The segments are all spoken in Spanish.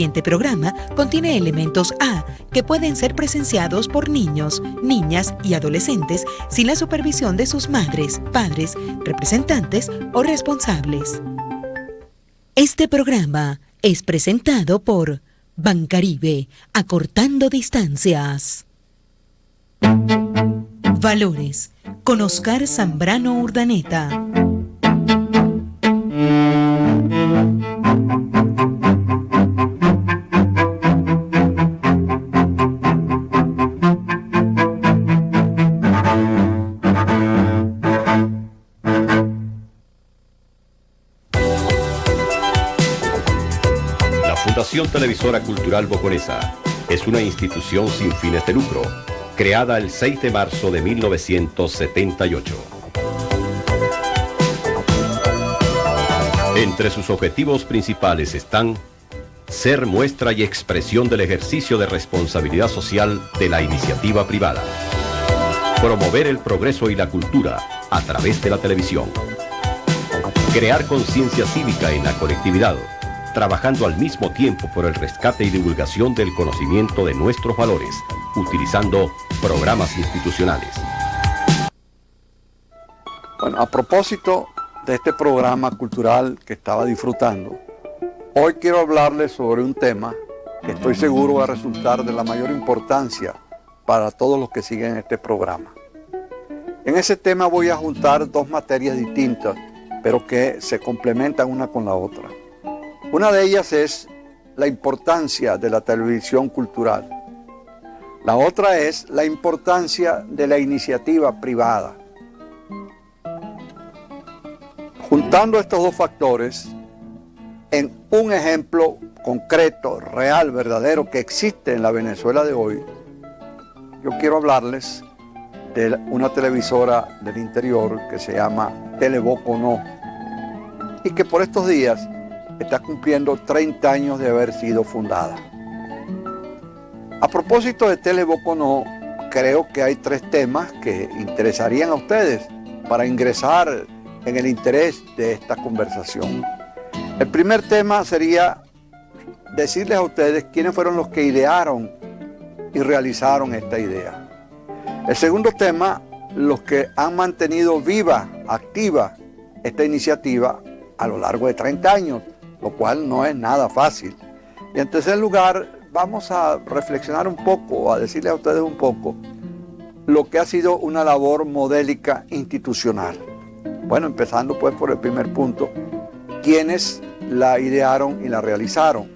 siguiente programa contiene elementos A que pueden ser presenciados por niños, niñas y adolescentes sin la supervisión de sus madres, padres, representantes o responsables. Este programa es presentado por Bancaribe, acortando distancias. Valores, con Oscar Zambrano Urdaneta. La Fundación Televisora Cultural Boconesa es una institución sin fines de lucro, creada el 6 de marzo de 1978. Entre sus objetivos principales están ser muestra y expresión del ejercicio de responsabilidad social de la iniciativa privada, promover el progreso y la cultura a través de la televisión, crear conciencia cívica en la colectividad, trabajando al mismo tiempo por el rescate y divulgación del conocimiento de nuestros valores, utilizando programas institucionales. Bueno, a propósito de este programa cultural que estaba disfrutando, hoy quiero hablarles sobre un tema que estoy seguro va a resultar de la mayor importancia para todos los que siguen este programa. En ese tema voy a juntar dos materias distintas, pero que se complementan una con la otra. Una de ellas es la importancia de la televisión cultural. La otra es la importancia de la iniciativa privada. Juntando estos dos factores en un ejemplo concreto, real, verdadero, que existe en la Venezuela de hoy, yo quiero hablarles de una televisora del interior que se llama Teleboconó y que por estos días está cumpliendo 30 años de haber sido fundada. A propósito de Teleboconó, creo que hay tres temas que interesarían a ustedes para ingresar en el interés de esta conversación. El primer tema sería decirles a ustedes quiénes fueron los que idearon y realizaron esta idea. El segundo tema, los que han mantenido viva, activa esta iniciativa a lo largo de 30 años, lo cual no es nada fácil. Y en tercer lugar, vamos a reflexionar un poco, a decirles a ustedes un poco, lo que ha sido una labor modélica institucional. Bueno, empezando pues por el primer punto, ¿quiénes la idearon y la realizaron?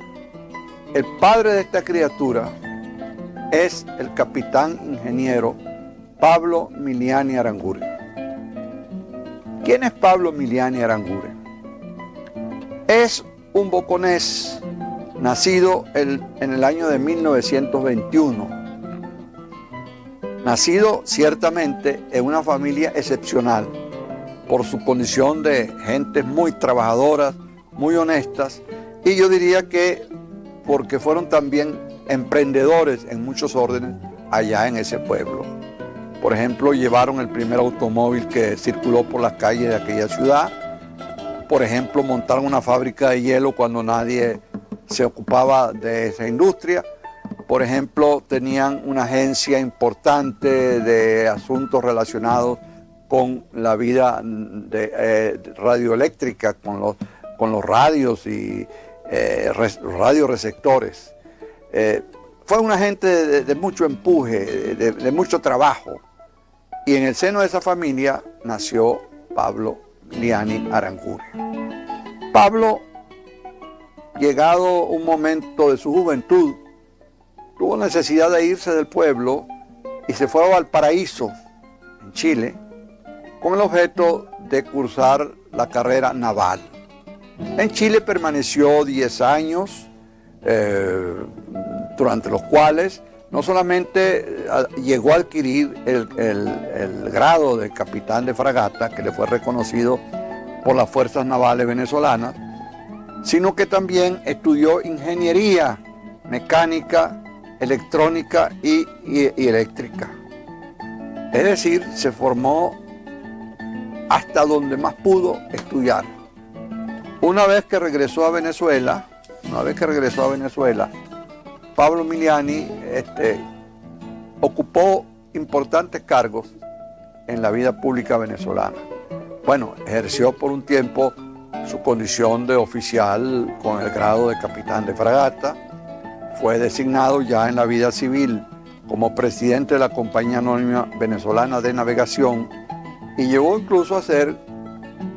El padre de esta criatura es el capitán ingeniero Pablo Miliani Aranguren. ¿Quién es Pablo Miliani Aranguren? Es un boconés nacido en el año de 1921. Nacido ciertamente en una familia excepcional por su condición de gentes muy trabajadoras, muy honestas, y yo diría que porque fueron también emprendedores en muchos órdenes allá en ese pueblo. Por ejemplo, llevaron el primer automóvil que circuló por las calles de aquella ciudad. Por ejemplo, montaron una fábrica de hielo cuando nadie se ocupaba de esa industria. Por ejemplo, tenían una agencia importante de asuntos relacionados con la vida radioeléctrica, con los radios y radioreceptores. Fue una gente de mucho empuje, de mucho trabajo. Y en el seno de esa familia nació Pablo Miliani Aranguren. Pablo, llegado un momento de su juventud, tuvo necesidad de irse del pueblo y se fue a Valparaíso, en Chile, con el objeto de cursar la carrera naval. En Chile permaneció 10 años, durante los cuales no solamente llegó a adquirir el grado de capitán de fragata, que le fue reconocido por las fuerzas navales venezolanas, sino que también estudió ingeniería mecánica, electrónica y eléctrica. Es decir, se formó hasta donde más pudo estudiar. Una vez que regresó a Venezuela, una vez que regresó a Venezuela, Pablo Miliani ocupó importantes cargos en la vida pública venezolana. Bueno, ejerció por un tiempo su condición de oficial con el grado de capitán de fragata, fue designado ya en la vida civil como presidente de la Compañía Anónima Venezolana de Navegación y llegó incluso a ser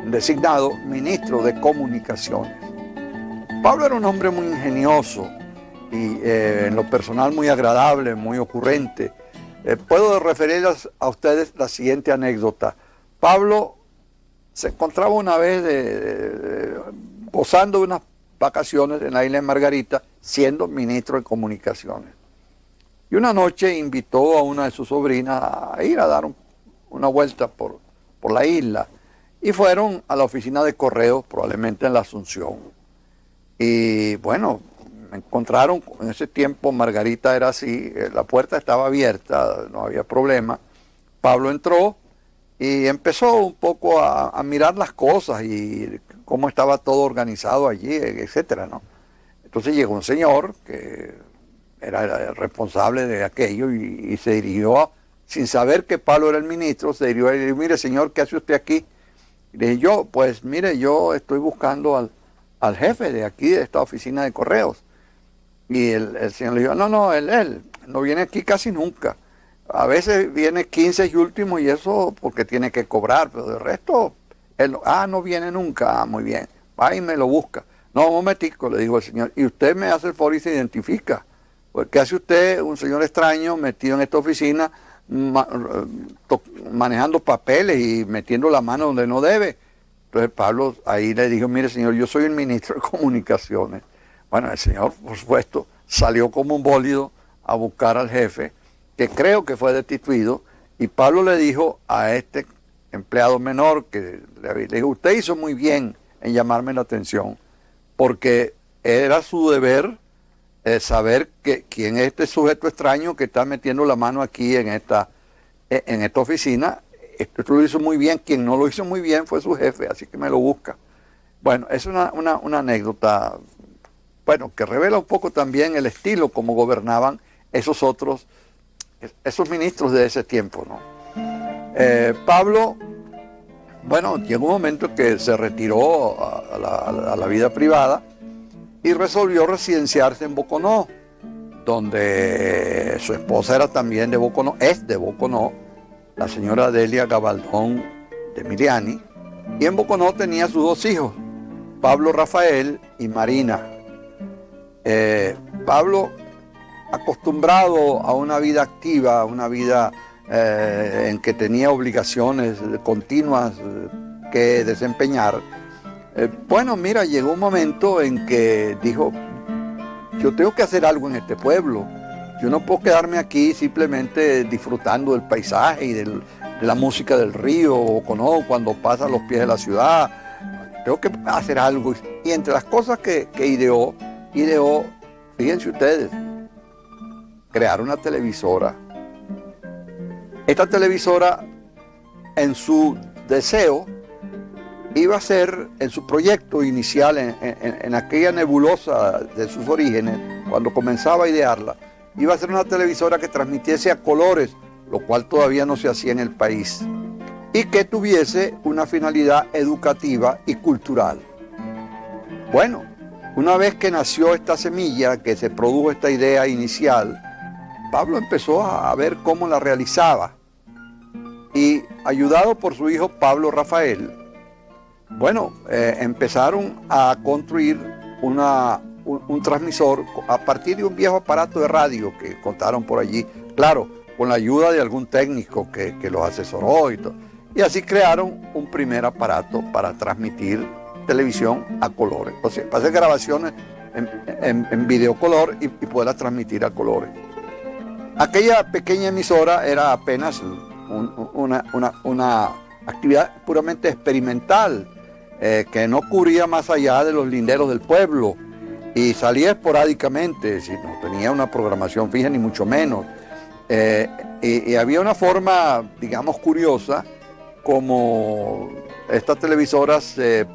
designado ministro de Comunicaciones. Pablo era un hombre muy ingenioso y en lo personal muy agradable, muy ocurrente. Puedo referirles a ustedes la siguiente anécdota. Pablo se encontraba una vez gozando de unas vacaciones en la isla de Margarita, siendo ministro de Comunicaciones. Y una noche invitó a una de sus sobrinas a ir a dar una vuelta por la isla. Y fueron a la oficina de correos, probablemente en la Asunción. Y bueno, me encontraron, en ese tiempo Margarita era así, la puerta estaba abierta, no había problema. Pablo entró y empezó un poco a mirar las cosas y cómo estaba todo organizado allí, etcétera, ¿no? Entonces llegó un señor que era el responsable de aquello y se dirigió, sin saber que Pablo era el ministro, se dirigió y le dijo: mire, señor, ¿qué hace usted aquí? Y le dije yo: pues mire, yo estoy buscando al jefe de aquí, de esta oficina de correos. Y el señor le dijo: no, él no viene aquí casi nunca. A veces viene 15 y último y eso porque tiene que cobrar, pero de resto, él no viene nunca. Muy bien, va y me lo busca. No, un momentico, le dijo el señor, y usted me hace el favor y se identifica. ¿Qué hace usted, un señor extraño, metido en esta oficina, manejando papeles y metiendo la mano donde no debe? Entonces Pablo ahí le dijo: mire, señor, yo soy el ministro de Comunicaciones. Bueno, el señor, por supuesto, salió como un bólido a buscar al jefe, que creo que fue destituido, y Pablo le dijo a este empleado menor, que le dijo: usted hizo muy bien en llamarme la atención, porque era su deber saber quién es este sujeto extraño que está metiendo la mano aquí en esta oficina. Esto lo hizo muy bien. Quien no lo hizo muy bien fue su jefe, así que me lo busca. Bueno, es una anécdota, bueno, que revela un poco también el estilo como gobernaban esos ministros de ese tiempo, ¿no? Pablo, bueno, llegó un momento que se retiró a la vida privada y resolvió residenciarse en Boconó, donde su esposa era también de Boconó, es de Boconó, la señora Delia Gabaldón de Miliani, y en Boconó tenía sus dos hijos, Pablo Rafael y Marina. Pablo, acostumbrado a una vida activa, a una vida en que tenía obligaciones continuas que desempeñar, bueno, mira, llegó un momento en que dijo: yo tengo que hacer algo en este pueblo. Yo no puedo quedarme aquí simplemente disfrutando del paisaje y de la música del río o cuando pasa a los pies de la ciudad. Tengo que hacer algo. Y entre las cosas que ideó, fíjense ustedes, crear una televisora. Esta televisora, en su deseo, iba a ser, en su proyecto inicial, en aquella nebulosa de sus orígenes, cuando comenzaba a idearla, iba a ser una televisora que transmitiese a colores, lo cual todavía no se hacía en el país, y que tuviese una finalidad educativa y cultural. Bueno, una vez que nació esta semilla, que se produjo esta idea inicial, Pablo empezó a ver cómo la realizaba, y ayudado por su hijo Pablo Rafael, bueno, empezaron a construir un transmisor a partir de un viejo aparato de radio que contaron por allí, claro, con la ayuda de algún técnico que los asesoró y todo. Y así crearon un primer aparato para transmitir televisión a colores, o sea, para hacer grabaciones en videocolor y poderlas transmitir a colores. Aquella pequeña emisora era apenas una actividad puramente experimental, que no cubría más allá de los linderos del pueblo y salía esporádicamente, si no tenía una programación fija ni mucho menos. Y había una forma, digamos, curiosa, como esta televisora se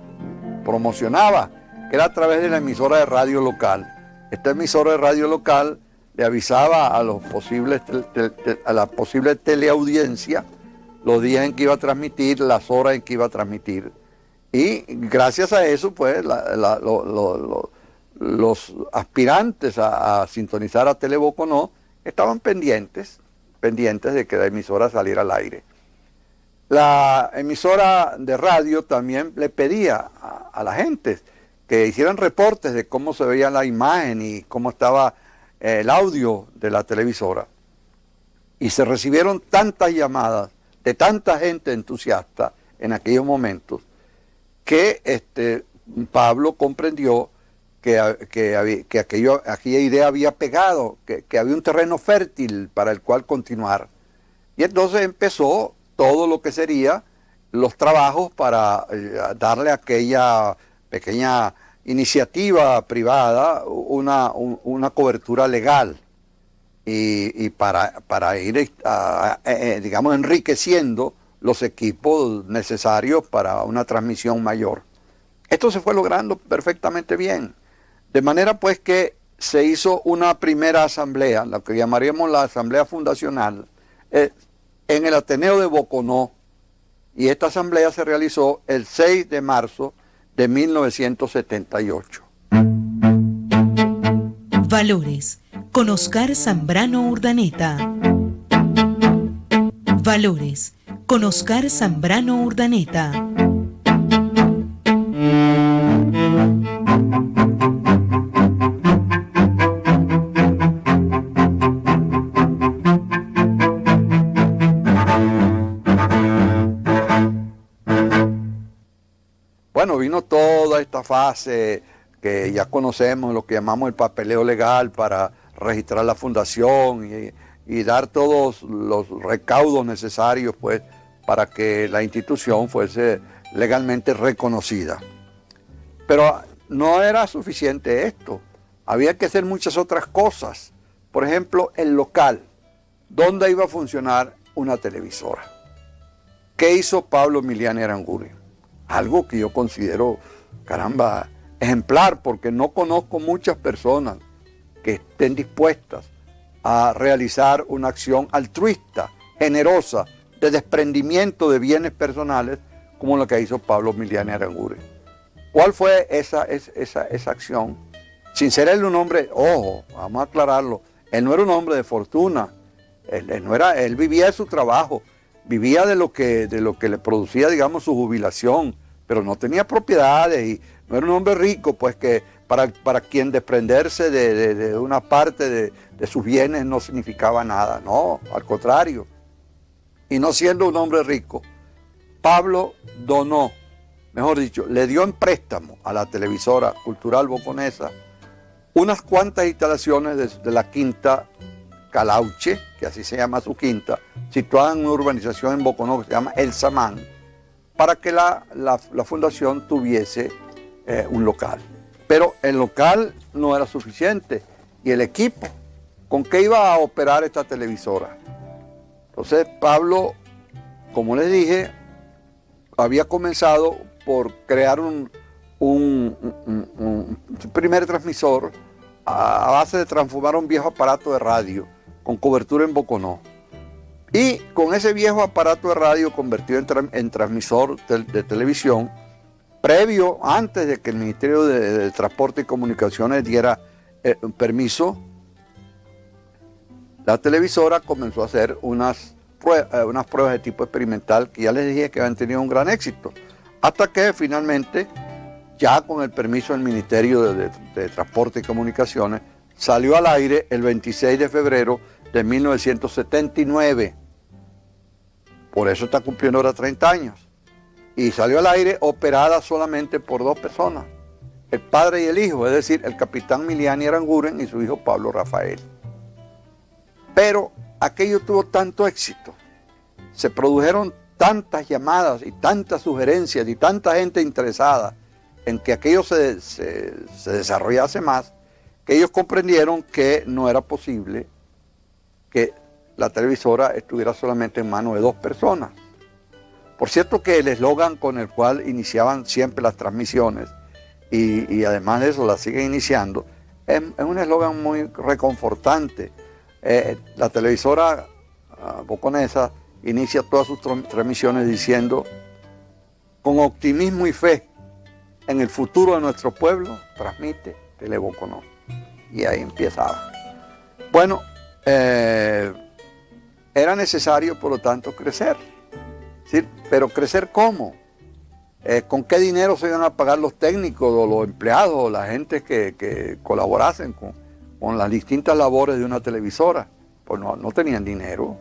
promocionaba, que era a través de la emisora de radio local. Esta emisora de radio local le avisaba a la posible teleaudiencia los días en que iba a transmitir, las horas en que iba a transmitir. Y gracias a eso, pues, los aspirantes a sintonizar a Teleboconó estaban pendientes de que la emisora saliera al aire. La emisora de radio también le pedía a la gente que hicieran reportes de cómo se veía la imagen y cómo estaba el audio de la televisora. Y se recibieron tantas llamadas de tanta gente entusiasta en aquellos momentos que Pablo comprendió que aquella idea había pegado, que había un terreno fértil para el cual continuar. Y entonces empezó todo lo que sería los trabajos para darle a aquella pequeña iniciativa privada una cobertura legal y para ir, digamos, enriqueciendo los equipos necesarios para una transmisión mayor. Esto se fue logrando perfectamente bien. De manera pues que se hizo una primera asamblea, lo que llamaríamos la asamblea fundacional, en el Ateneo de Boconó. Y esta asamblea se realizó el 6 de marzo de 1978. Valores, con Oscar Zambrano Urdaneta. Valores, con Oscar Zambrano Urdaneta. Bueno, vino toda esta fase que ya conocemos, lo que llamamos el papeleo legal para registrar la fundación y dar todos los recaudos necesarios, pues, para que la institución fuese legalmente reconocida. Pero no era suficiente esto, había que hacer muchas otras cosas. Por ejemplo, el local, ¿dónde iba a funcionar una televisora? ¿Qué hizo Pablo Emiliani Aranguren? Algo que yo considero, caramba, ejemplar, porque no conozco muchas personas que estén dispuestas a realizar una acción altruista, generosa, de desprendimiento de bienes personales, como lo que hizo Pablo Emiliani Aranguren. ¿Cuál fue esa acción? Sin ser él un hombre, ojo, vamos a aclararlo, él no era un hombre de fortuna, él vivía de su trabajo, vivía de lo que le producía, digamos, su jubilación, pero no tenía propiedades y no era un hombre rico, pues que para quien desprenderse de una parte de sus bienes no significaba nada, no, al contrario. Y no siendo un hombre rico, Pablo donó, mejor dicho, le dio en préstamo a la televisora cultural boconesa unas cuantas instalaciones de la quinta Calauche, que así se llama su quinta, situada en una urbanización en Boconó que se llama El Samán, para que la fundación tuviese un local. Pero el local no era suficiente. ¿Y el equipo? ¿Con qué iba a operar esta televisora? Entonces Pablo, como les dije, había comenzado por crear un primer transmisor a base de transformar un viejo aparato de radio con cobertura en Boconó. Y con ese viejo aparato de radio convertido en transmisor de televisión, antes de que el Ministerio de Transporte y Comunicaciones diera un permiso, la televisora comenzó a hacer unas pruebas de tipo experimental que ya les dije que habían tenido un gran éxito, hasta que finalmente, ya con el permiso del Ministerio de Transporte y Comunicaciones, salió al aire el 26 de febrero de 1979. Por eso está cumpliendo ahora 30 años. Y salió al aire operada solamente por dos personas, el padre y el hijo, es decir, el capitán Emiliani Aranguren y su hijo Pablo Rafael. Pero aquello tuvo tanto éxito, se produjeron tantas llamadas y tantas sugerencias y tanta gente interesada en que aquello se desarrollase más, que ellos comprendieron que no era posible que la televisora estuviera solamente en manos de dos personas. Por cierto que el eslogan con el cual iniciaban siempre las transmisiones y además de eso la siguen iniciando, es un eslogan muy reconfortante. La televisora Boconesa inicia todas sus transmisiones diciendo: con optimismo y fe en el futuro de nuestro pueblo, transmite Teleboconó. Y ahí empezaba. Bueno, era necesario, por lo tanto, crecer. ¿Sí? Pero ¿crecer cómo? ¿Con qué dinero se iban a pagar los técnicos o los empleados o la gente que colaborasen con las distintas labores de una televisora? Pues no tenían dinero.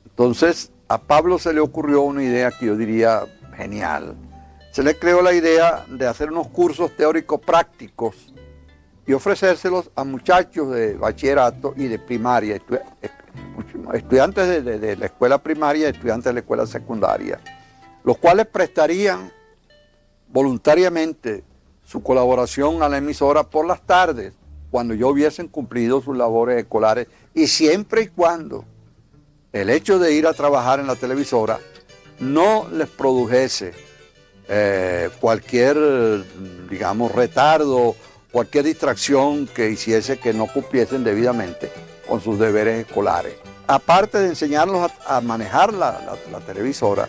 Entonces a Pablo se le ocurrió una idea que yo diría genial. Se le creó la idea de hacer unos cursos teóricos prácticos y ofrecérselos a muchachos de bachillerato y de primaria, estudiantes de la escuela primaria y estudiantes de la escuela secundaria, los cuales prestarían voluntariamente su colaboración a la emisora por las tardes, cuando ya hubiesen cumplido sus labores escolares, y siempre y cuando el hecho de ir a trabajar en la televisora no les produjese cualquier, digamos, retardo, cualquier distracción que hiciese que no cumpliesen debidamente con sus deberes escolares. Aparte de enseñarlos a manejar la televisora,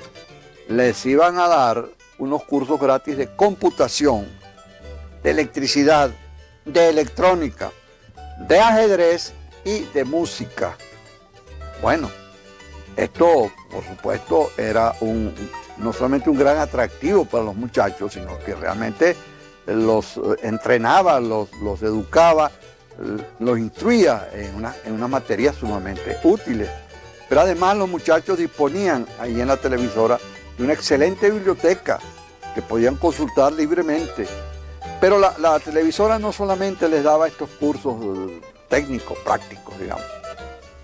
les iban a dar unos cursos gratis de computación, de electricidad, de electrónica, de ajedrez y de música. Bueno, esto, por supuesto, era no solamente un gran atractivo para los muchachos, sino que realmente los entrenaba, los educaba, los instruía en una materia sumamente útiles. Pero además los muchachos disponían ahí en la televisora de una excelente biblioteca que podían consultar libremente. Pero la televisora no solamente les daba estos cursos técnicos, prácticos, digamos.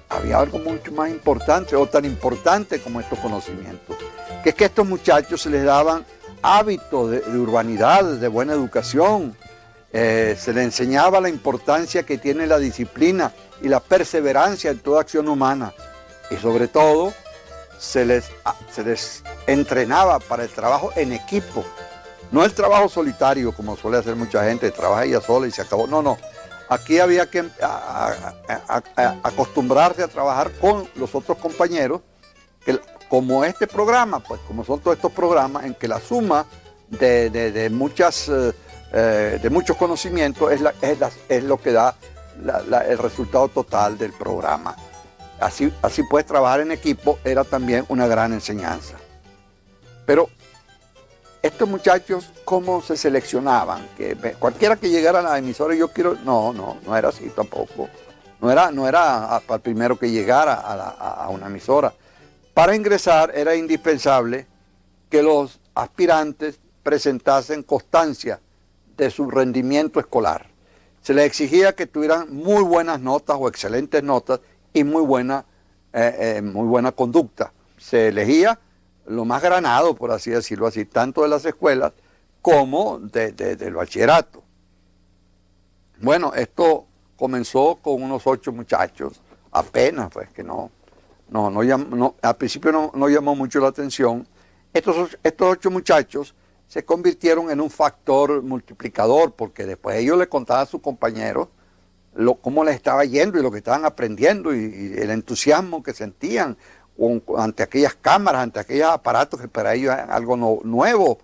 Había algo mucho más importante, o tan importante como estos conocimientos, que es que a estos muchachos se les daban hábitos de urbanidad, de buena educación. Se les enseñaba la importancia que tiene la disciplina y la perseverancia en toda acción humana. Y sobre todo, se les entrenaba para el trabajo en equipo. No el trabajo solitario, como suele hacer mucha gente, trabaja ella sola y se acabó. No. Aquí había que acostumbrarse a trabajar con los otros compañeros, como este programa, pues como son todos estos programas en que la suma de muchos conocimientos es lo que da el resultado total del programa. Así pues, trabajar en equipo era también una gran enseñanza. Pero estos muchachos, ¿cómo se seleccionaban? Que cualquiera que llegara a la emisora, yo quiero... No era así tampoco. No era para el primero que llegara a una emisora. Para ingresar era indispensable que los aspirantes presentasen constancia de su rendimiento escolar. Se les exigía que tuvieran muy buenas notas o excelentes notas y muy buena conducta. Se elegía lo más granado, por así decirlo así, tanto de las escuelas como del bachillerato. Bueno, esto comenzó con unos 8 muchachos, apenas, pues que al principio no llamó mucho la atención. Estos 8 muchachos se convirtieron en un factor multiplicador, porque después ellos le contaban a sus compañeros cómo les estaba yendo y lo que estaban aprendiendo y el entusiasmo que sentían ante aquellas cámaras, ante aquellos aparatos que para ellos eran algo nuevo.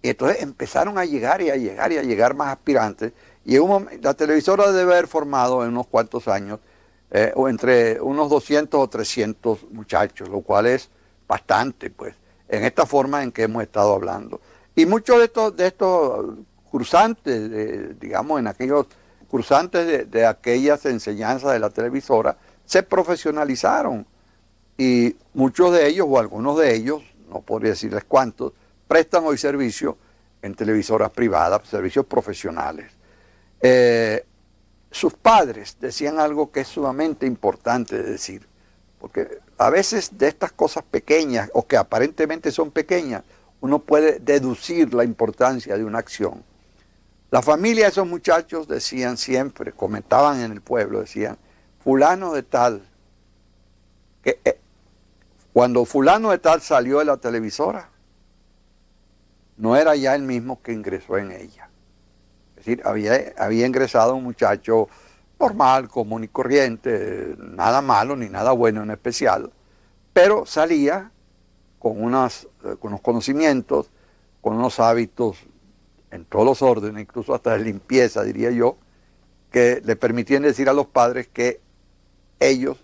Y entonces empezaron a llegar más aspirantes. Y la televisora debe haber formado en unos cuantos años o entre unos 200 o 300 muchachos, lo cual es bastante, pues, en esta forma en que hemos estado hablando. Y muchos de estos cursantes, digamos, en aquellos cursantes de aquellas enseñanzas de la televisora, se profesionalizaron. Y muchos de ellos, o algunos de ellos, no podría decirles cuántos, prestan hoy servicio en televisoras privadas, servicios profesionales. Sus padres decían algo que es sumamente importante de decir, porque a veces de estas cosas pequeñas, o que aparentemente son pequeñas, uno puede deducir la importancia de una acción. La familia de esos muchachos decían siempre, comentaban en el pueblo, decían, fulano de tal, cuando fulano de tal salió de la televisora, no era ya el mismo que ingresó en ella. decir, había ingresado un muchacho normal, común y corriente, nada malo ni nada bueno en especial, pero salía con unos conocimientos, con unos hábitos en todos los órdenes, incluso hasta de limpieza, diría yo, que le permitían decir a los padres que ellos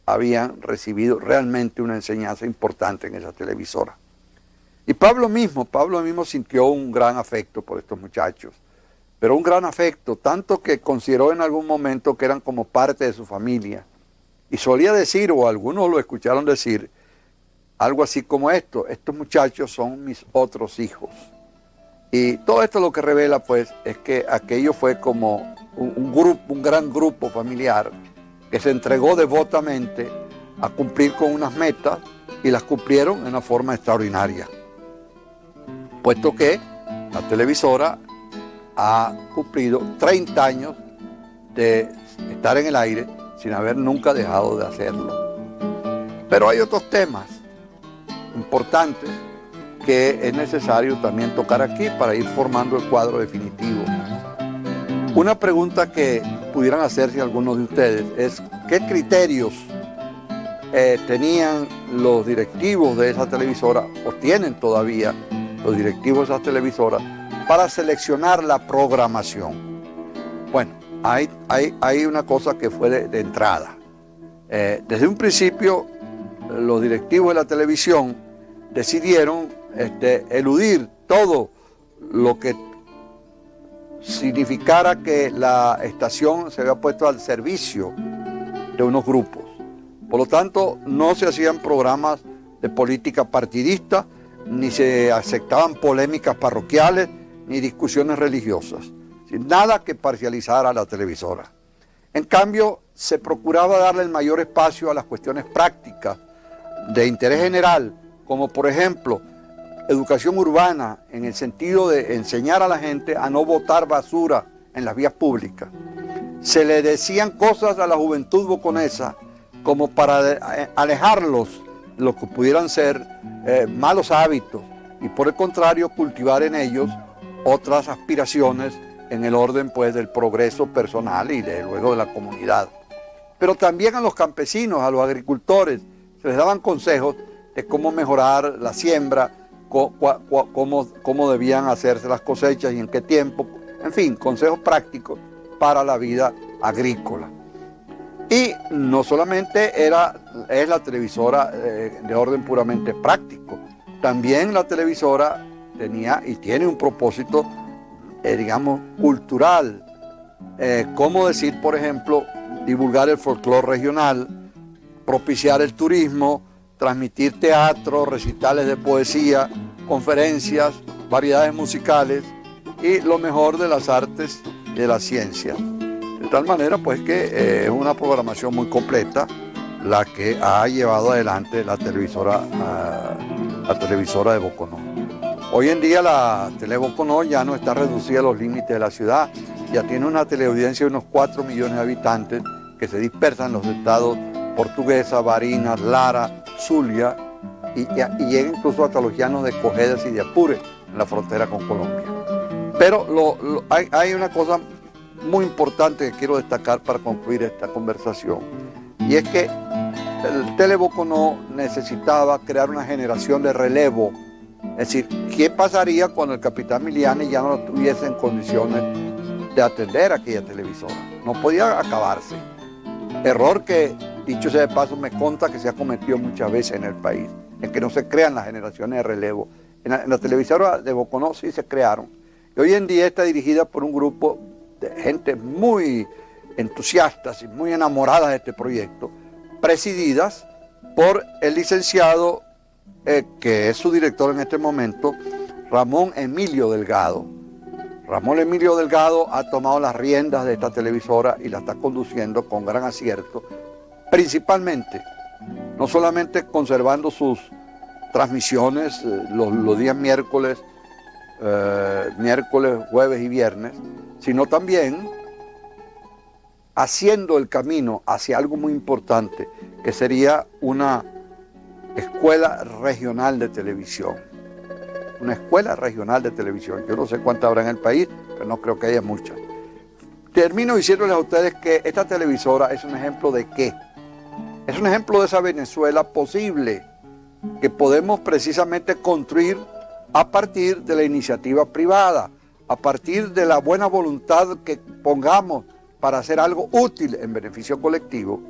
habían recibido realmente una enseñanza importante en esa televisora. Y Pablo mismo sintió un gran afecto por estos muchachos, pero un gran afecto, tanto que consideró en algún momento que eran como parte de su familia. Y solía decir, o algunos lo escucharon decir, algo así como esto: estos muchachos son mis otros hijos. Y todo esto lo que revela, pues, es que aquello fue como un gran grupo familiar que se entregó devotamente a cumplir con unas metas y las cumplieron de una forma extraordinaria. Puesto que la televisora ha cumplido 30 años de estar en el aire sin haber nunca dejado de hacerlo. Pero hay otros temas importantes que es necesario también tocar aquí para ir formando el cuadro definitivo. Una pregunta que pudieran hacerse algunos de ustedes es: ¿qué criterios tenían los directivos de esa televisora, o tienen todavía los directivos de esa televisora, para seleccionar la programación? Bueno, hay una cosa que fue de entrada. Desde un principio, los directivos de la televisión decidieron eludir todo lo que significara que la estación se había puesto al servicio de unos grupos. Por lo tanto, no se hacían programas de política partidista, ni se aceptaban polémicas parroquiales, ni discusiones religiosas. Nada que parcializara a la televisora. En cambio, se procuraba darle el mayor espacio a las cuestiones prácticas de interés general, como por ejemplo, educación urbana, en el sentido de enseñar a la gente a no botar basura en las vías públicas. Se le decían cosas a la juventud boconesa como para alejarlos de lo que pudieran ser malos hábitos, y por el contrario cultivar en ellos otras aspiraciones en el orden, pues, del progreso personal y luego de la comunidad. Pero también a los campesinos, a los agricultores, se les daban consejos de cómo mejorar la siembra, cómo debían hacerse las cosechas y en qué tiempo, en fin, consejos prácticos para la vida agrícola. Y no solamente es la televisora de orden puramente práctico, también la televisora tenía y tiene un propósito, digamos, cultural. Como decir, por ejemplo, divulgar el folclore regional, propiciar el turismo, transmitir teatro, recitales de poesía, conferencias, variedades musicales y lo mejor de las artes y de la ciencia. De tal manera, pues, que es una programación muy completa la que ha llevado adelante la televisora de Boconó. Hoy en día la Tele Boconó ya no está reducida a los límites de la ciudad, ya tiene una teleaudiencia de unos 4 millones de habitantes que se dispersan en los estados Portuguesa, Barinas, Lara, Zulia y llega incluso hasta los llanos de Cojedes y de Apure, en la frontera con Colombia. Pero hay una cosa muy importante que quiero destacar para concluir esta conversación, y es que el Tele Boconó necesitaba crear una generación de relevo. Es decir, ¿qué pasaría cuando el capitán Miliani ya no estuviese en condiciones de atender aquella televisora? No podía acabarse. Error que, dicho sea de paso, me consta que se ha cometido muchas veces en el país, en que no se crean las generaciones de relevo. En la televisora de Boconó sí se crearon. Y hoy en día está dirigida por un grupo de gente muy entusiastas y muy enamoradas de este proyecto, presididas por el licenciado, que es su director en este momento, Ramón Emilio Delgado. Ramón Emilio Delgado ha tomado las riendas de esta televisora y la está conduciendo con gran acierto, principalmente, no solamente conservando sus transmisiones los días miércoles, jueves y viernes, sino también haciendo el camino hacia algo muy importante, que sería una escuela regional de televisión. Una escuela regional de televisión. Yo no sé cuántas habrá en el país, pero no creo que haya muchas. Termino diciéndoles a ustedes que esta televisora es un ejemplo de qué. Es un ejemplo de esa Venezuela posible que podemos precisamente construir a partir de la iniciativa privada, a partir de la buena voluntad que pongamos para hacer algo útil en beneficio colectivo.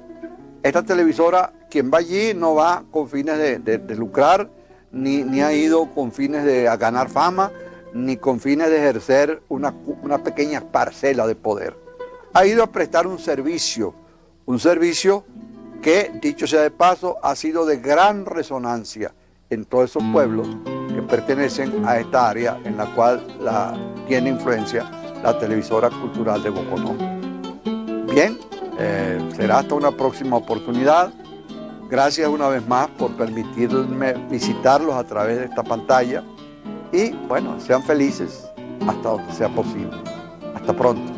Esta televisora, quien va allí no va con fines de lucrar, ni ha ido con fines de ganar fama, ni con fines de ejercer una pequeña parcela de poder. Ha ido a prestar un servicio que, dicho sea de paso, ha sido de gran resonancia en todos esos pueblos que pertenecen a esta área en la cual tiene influencia la televisora cultural de Boconó. Bien, será hasta una próxima oportunidad. Gracias una vez más por permitirme visitarlos a través de esta pantalla y bueno, sean felices hasta donde sea posible. Hasta pronto.